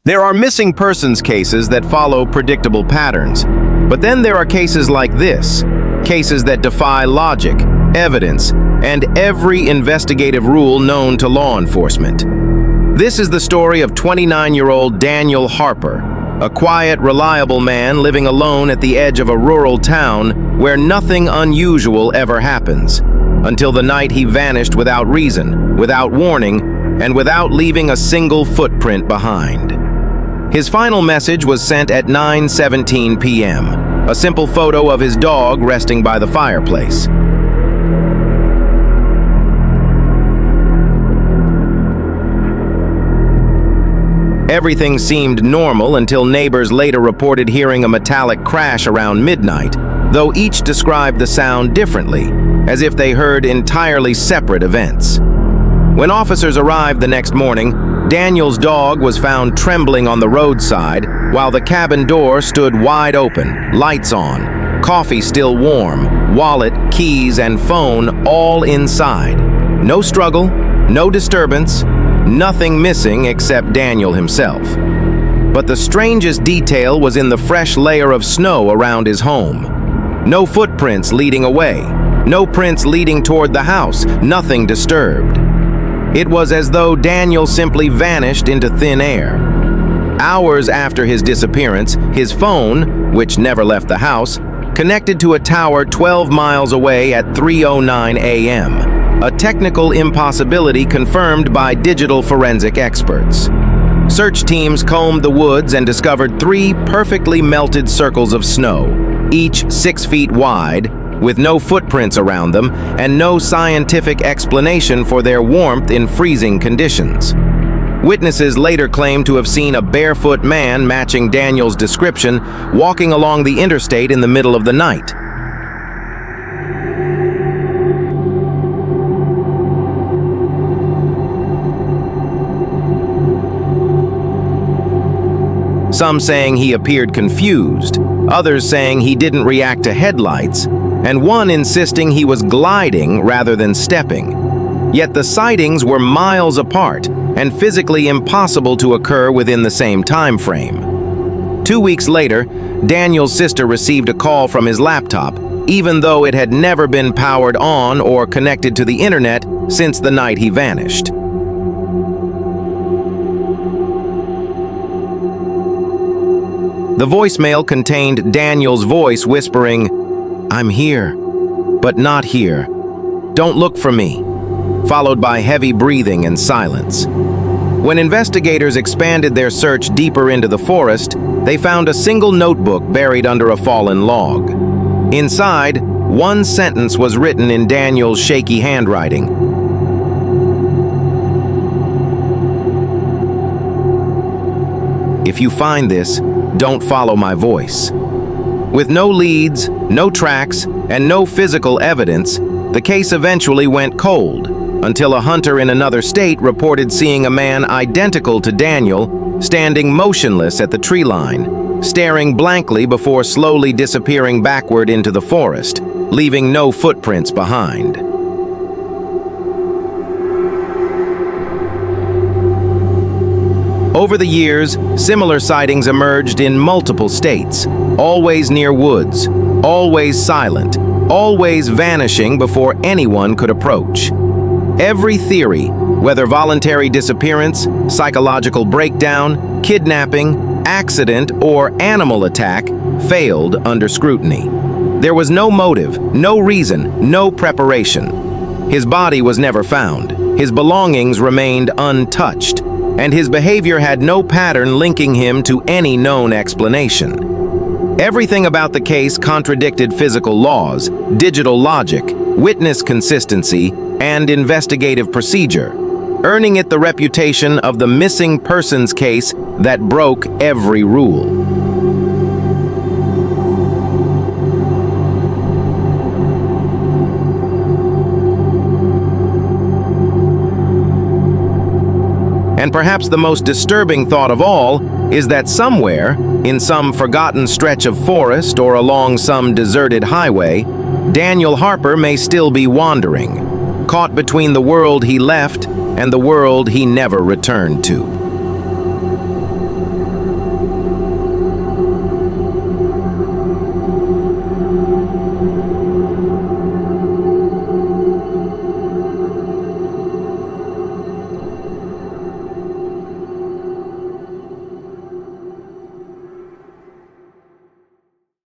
There are missing persons cases that follow predictable patterns, but then there are cases like this, cases that defy logic, evidence, and every investigative rule known to law enforcement. This is the story of 29-year-old Daniel Harper, a quiet, reliable man living alone at the edge of a rural town where nothing unusual ever happens, until the night he vanished without reason, without warning, and without leaving a single footprint behind. His final message was sent at 9:17 p.m., a simple photo of his dog resting by the fireplace. Everything seemed normal until neighbors later reported hearing a metallic crash around midnight, though each described the sound differently, as if they heard entirely separate events. When officers arrived the next morning, Daniel's dog was found trembling on the roadside while the cabin door stood wide open, lights on, coffee still warm, wallet, keys, and phone all inside. No struggle, no disturbance, nothing missing except Daniel himself. But the strangest detail was in the fresh layer of snow around his home. No footprints leading away, no prints leading toward the house, nothing disturbed. It was as though Daniel simply vanished into thin air. Hours after his disappearance, his phone, which never left the house, connected to a tower 12 miles away at 3:09 a.m., a technical impossibility confirmed by digital forensic experts. Search teams combed the woods and discovered 3 perfectly melted circles of snow, each 6 feet wide, with no footprints around them and no scientific explanation for their warmth in freezing conditions. Witnesses later claimed to have seen a barefoot man matching Daniel's description walking along the interstate in the middle of the night. Some saying he appeared confused, others saying he didn't react to headlights, and one insisting he was gliding rather than stepping. Yet the sightings were miles apart and physically impossible to occur within the same time frame. 2 weeks later, Daniel's sister received a call from his laptop, even though it had never been powered on or connected to the internet since the night he vanished. The voicemail contained Daniel's voice whispering, "I'm here, but not here. Don't look for me," followed by heavy breathing and silence. When investigators expanded their search deeper into the forest, they found a single notebook buried under a fallen log. Inside, one sentence was written in Daniel's shaky handwriting. "If you find this, don't follow my voice." With no leads, no tracks, and no physical evidence, the case eventually went cold, until a hunter in another state reported seeing a man identical to Daniel standing motionless at the tree line, staring blankly before slowly disappearing backward into the forest, leaving no footprints behind. Over the years, similar sightings emerged in multiple states, always near woods, always silent, always vanishing before anyone could approach. Every theory, whether voluntary disappearance, psychological breakdown, kidnapping, accident, or animal attack, failed under scrutiny. There was no motive, no reason, no preparation. His body was never found, his belongings remained untouched, and his behavior had no pattern linking him to any known explanation. Everything about the case contradicted physical laws, digital logic, witness consistency, and investigative procedure, earning it the reputation of the missing persons case that broke every rule. And perhaps the most disturbing thought of all is that somewhere, in some forgotten stretch of forest or along some deserted highway, Daniel Harper may still be wandering, caught between the world he left and the world he never returned to.